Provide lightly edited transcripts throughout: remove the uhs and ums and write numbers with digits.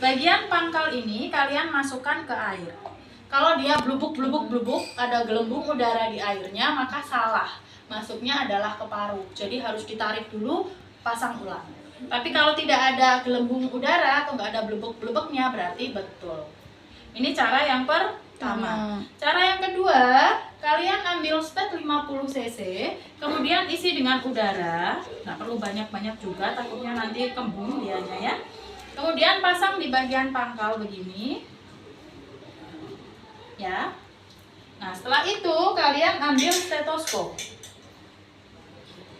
bagian pangkal ini kalian masukkan ke air. Kalau dia blubuk, ada gelembung udara di airnya, maka salah. Masuknya adalah ke paru. Jadi harus ditarik dulu, pasang ulang. Tapi kalau tidak ada gelembung udara atau nggak ada blubuk-blubuknya, berarti betul. Ini cara yang pertama. Cara yang kedua, kalian ambil spet 50 cc, kemudian isi dengan udara. Nggak perlu banyak-banyak juga, takutnya nanti kembung dianya ya. Kemudian pasang di bagian pangkal begini. Ya. Nah, setelah itu kalian ambil stetoskop.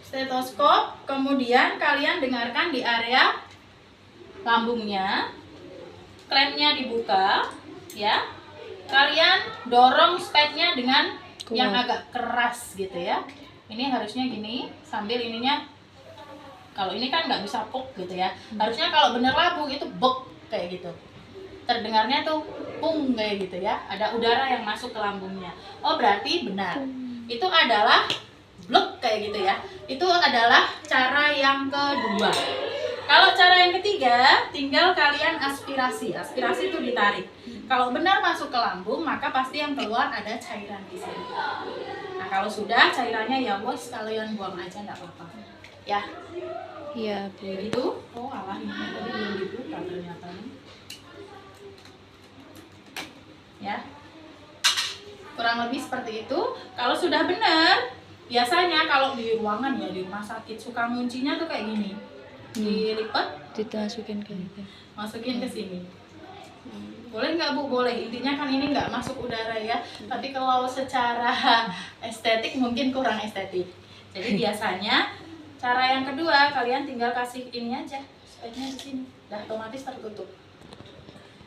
Stetoskop, kemudian kalian dengarkan di area lambungnya. Klemnya dibuka, ya. Kalian dorong spetnya dengan yang agak keras gitu ya. Ini harusnya gini, sambil ininya. Kalau ini kan nggak bisa puk gitu ya. Harusnya kalau bener lambung itu bek kayak gitu. Terdengarnya tuh pung kayak gitu ya. Ada udara yang masuk ke lambungnya. Oh berarti benar. Itu adalah blek kayak gitu ya. Itu adalah cara yang kedua. Kalau cara yang ketiga, tinggal kalian aspirasi. Aspirasi itu ditarik. Kalau benar masuk ke lambung, maka pasti yang keluar ada cairan di sini. Nah kalau sudah cairannya ya bos, kalian buang aja nggak apa-apa. Ya. Iya, Bu. Itu. Oh alah ini tadi belum dibuka ternyata. Ya. Kurang lebih seperti itu. Kalau sudah benar, biasanya kalau di ruangan ya di rumah sakit suka nguncinya tuh kayak gini. Dilipat, Dimasukin ke itu. masukin ke sini. Boleh nggak Bu? Boleh. Intinya kan ini nggak masuk udara ya. Tapi kalau secara estetik mungkin kurang estetik. Jadi biasanya cara yang kedua kalian tinggal kasih ini aja, spetnya di sini. Dah otomatis tertutup.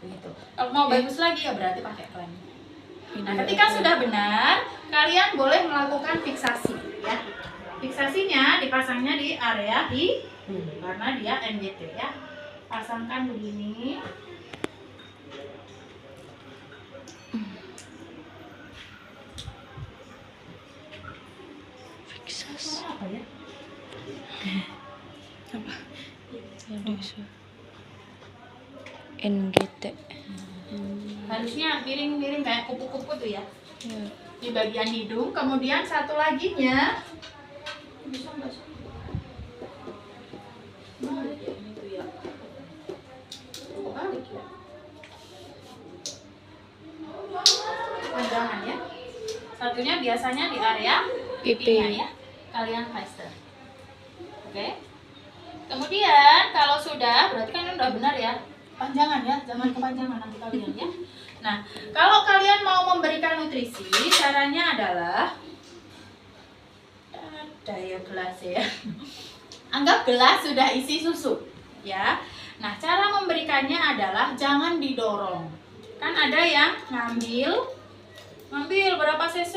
Begitu. Kalau mau bagus lagi ya berarti pakai klem. Nah, ketika sudah benar, kalian boleh melakukan fiksasi ya. Fiksasinya dipasangnya di area hidung karena dia NGT ya. Pasangkan begini. Fiksas. Apa ya? Apa? Yang NGT. Harusnya miring-miring kayak kupu-kupu tuh ya. Ya. Di bagian hidung, kemudian satu laginya bisa nggak sih? Balik ya ini tuh ya. Balik ya. Panjangan ya. Satunya biasanya di area pipinya ya. Kalian plaster. Oke. Kemudian kalau sudah, berarti kan ini udah benar ya. Panjangan ya, jangan kepanjangan nanti kalian ya. Nah, kalau kalian mau memberikan nutrisi, caranya adalah ada ya gelas ya. Anggap gelas sudah isi susu, ya. Nah, cara memberikannya adalah jangan didorong. Kan ada yang ngambil berapa cc,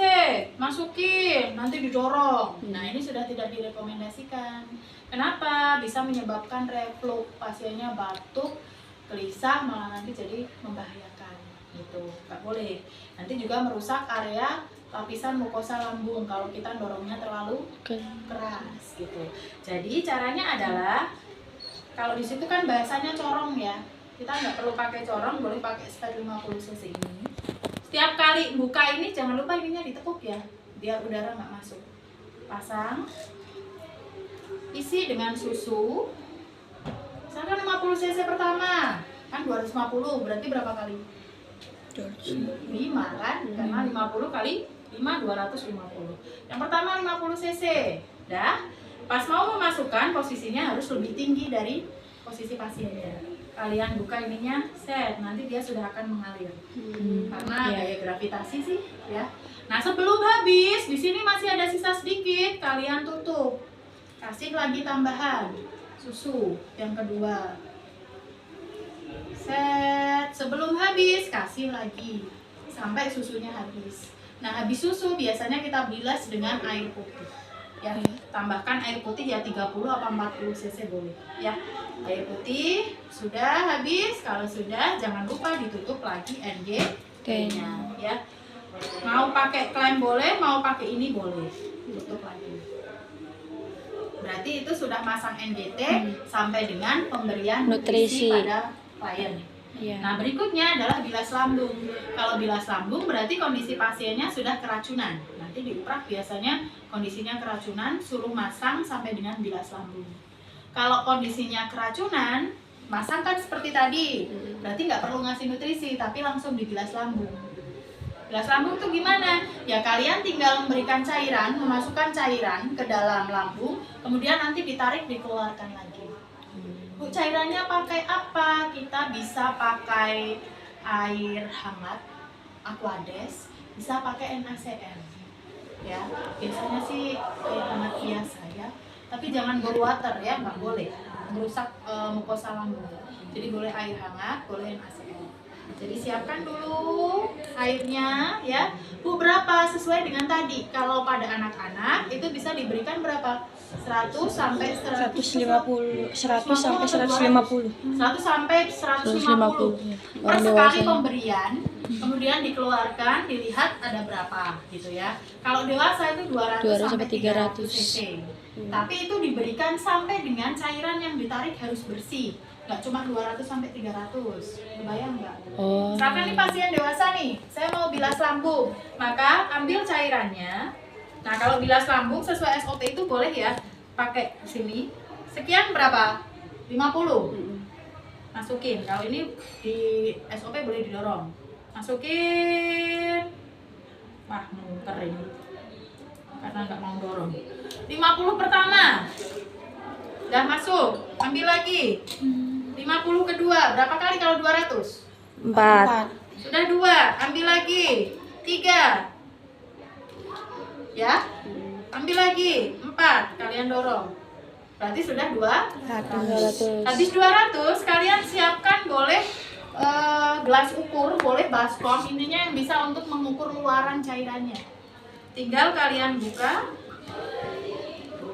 masukin, nanti didorong. Nah, ini sudah tidak direkomendasikan. Kenapa? Bisa menyebabkan reflux, pasiennya batuk, gelisah, malah nanti jadi membahayakan. Gitu, nggak boleh. Nanti juga merusak area lapisan mukosa lambung kalau kita dorongnya terlalu keras gitu. Jadi caranya adalah kalau di situ kan bahasanya corong ya. Kita nggak perlu pakai corong, boleh pakai spet 50 cc ini. Setiap kali buka ini jangan lupa ininya ditekuk ya, biar udara nggak masuk. Pasang, isi dengan susu. Misalkan 50 cc pertama, kan 250, berarti berapa kali? 5 kan? Karena 50 kali 5, 250. Yang pertama 50 cc. Dah, pas mau memasukkan posisinya harus lebih tinggi dari posisi pasiennya. Kalian buka ininya, set, nanti dia sudah akan mengalir. Karena gaya gravitasi sih, ya. Nah, sebelum habis, di sini masih ada sisa sedikit, kalian tutup. Kasih lagi tambahan susu yang kedua. Set, sebelum habis kasih lagi sampai susunya habis. Nah, habis susu biasanya kita bilas dengan air putih. Ya, tambahkan air putih ya 30 atau 40 cc boleh. Ya, air putih sudah habis. Kalau sudah, jangan lupa ditutup lagi NGT-nya. Ya, mau pakai klem boleh, mau pakai ini boleh. Tutup lagi. Berarti itu sudah masang NGT sampai dengan pemberian nutrisi pada klien. Iya. Nah, berikutnya adalah bilas lambung. Kalau bilas lambung berarti kondisi pasiennya sudah keracunan. Nanti di uprak biasanya kondisinya keracunan, suruh masang sampai dengan bilas lambung. Kalau kondisinya keracunan, masang kan seperti tadi, berarti nggak perlu ngasih nutrisi, tapi langsung dibilas lambung. Bilas lambung tuh gimana? Ya kalian tinggal memberikan cairan, memasukkan cairan ke dalam lambung, kemudian nanti ditarik, dikeluarkan lagi. Bu, cairannya pakai apa? Kita bisa pakai air hangat, Aquades, bisa pakai NaCl. Ya, biasanya sih air hangat biasa ya. Tapi jangan ball water ya, nggak boleh, merusak mukosa lambung. Jadi boleh air hangat, boleh NaCl. Jadi siapkan dulu airnya ya. Bu, berapa sesuai dengan tadi? Kalau pada anak-anak itu bisa diberikan berapa? 100 sampai 150, 100 sampai 150. 100 sampai 150 per Orang sekali dewasa. pemberian, kemudian dikeluarkan, dilihat ada berapa gitu ya. Kalau dewasa itu 200 sampai 300 cc. Tapi itu diberikan sampai dengan cairan yang ditarik harus bersih, nggak cuma 200 sampai 300. Kebayang nggak? Oh. Misalkan nih pasien dewasa nih, saya mau bilas lambung, maka ambil cairannya. Nah, kalau bilas lambung sesuai SOP itu boleh ya, pakai sini. Sekian berapa? 50. Masukin. Kalau ini di SOP boleh didorong. Masukin. Wah, muter ini. Karena nggak mau dorong. 50 pertama. Udah masuk. Ambil lagi. 50 kedua. Berapa kali kalau 200? 4. Sudah 2. Ambil lagi. 3. Ya. Ambil lagi. 4. Kalian dorong. Berarti sudah 200. 200. Habis 200, kalian siapkan boleh gelas ukur, boleh baskom, intinya yang bisa untuk mengukur luaran cairannya. Tinggal kalian buka,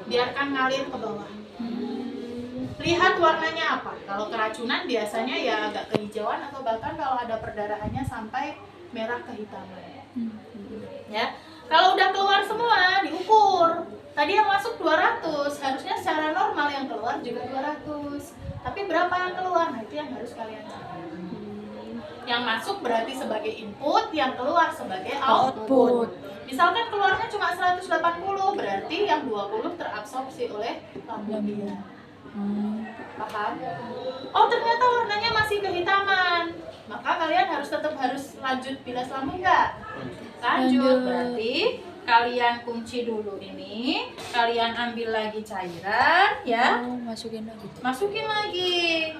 biarkan ngalir ke bawah. Lihat warnanya apa. Kalau keracunan biasanya ya agak kehijauan atau bahkan kalau ada perdarahannya sampai merah kehitaman. Ya. Kalau udah keluar semua, diukur. Tadi yang masuk 200, harusnya secara normal yang keluar juga 200. Tapi berapa yang keluar? Nah, itu yang harus kalian cari. Yang masuk berarti sebagai input, yang keluar sebagai output. Misalkan keluarnya cuma 180, berarti yang 20 terabsorpsi oleh lambung dia. Paham? Oh, ternyata warnanya masih kehitaman. Maka kalian tetap harus lanjut bilas lambung nggak? Lanjut, berarti kalian kunci dulu ini, kalian ambil lagi cairan ya. Oh, masukin lagi. Masukin lagi.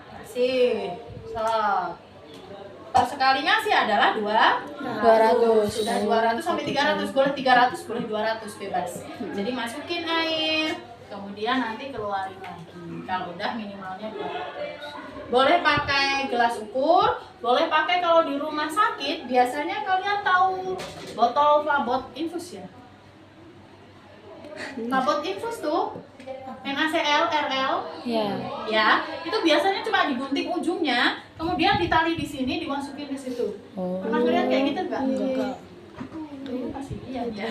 Kasih. Stop. Kalau sekali ngasih adalah 200. Sudah 200 sampai 300, boleh 300, boleh 200 bebas. Jadi masukin air, kemudian nanti keluarin lagi. Kalau udah minimalnya 200. Boleh pakai gelas ukur, boleh pakai kalau di rumah sakit, biasanya kalian tahu botol Flavot infus ya? Flavot infus tuh NaCl, RL, Ya. ya, itu biasanya cuma digunting ujungnya, kemudian ditali di sini, dimasukin di situ. Oh. Pernah ngeliat kayak gitu nggak? Enggak. Itu pasti iya ya.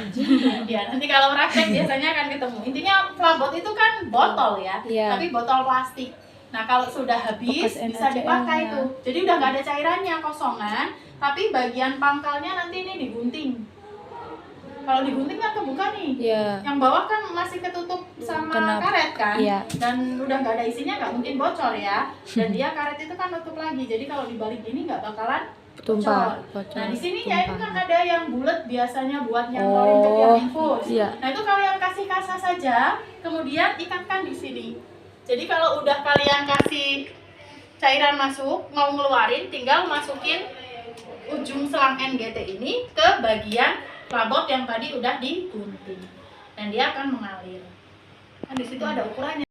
Ya, nanti kalau praktek biasanya akan ketemu. Intinya Flavot itu kan botol ya, Iya. tapi botol plastik. Nah, kalau sudah habis Bekas bisa dipakai NaCl-nya. tuh. Jadi udah nggak ada cairannya, kosongan, tapi bagian pangkalnya nanti ini digunting. Kalau digunting kan kebuka nih. Iya. Yang bawah kan masih ketutup sama Kenapa? karet kan, Iya. dan udah nggak ada isinya, nggak mungkin bocor ya. Dan dia karet itu kan nutup lagi, jadi kalau dibalik ini nggak bakalan Tumpah. bocor. Nah di sini ya itu kan ada yang bulat biasanya buat nyantolin ke Oh, tiap infus. iya. Nah itu kalian kasih kasa saja, kemudian ikatkan di sini. Jadi kalau udah kalian kasih cairan masuk, mau ngeluarin, tinggal masukin ujung selang NGT ini ke bagian Flavot yang tadi udah digunting, dan dia akan mengalir. Kan di situ ada ukurannya.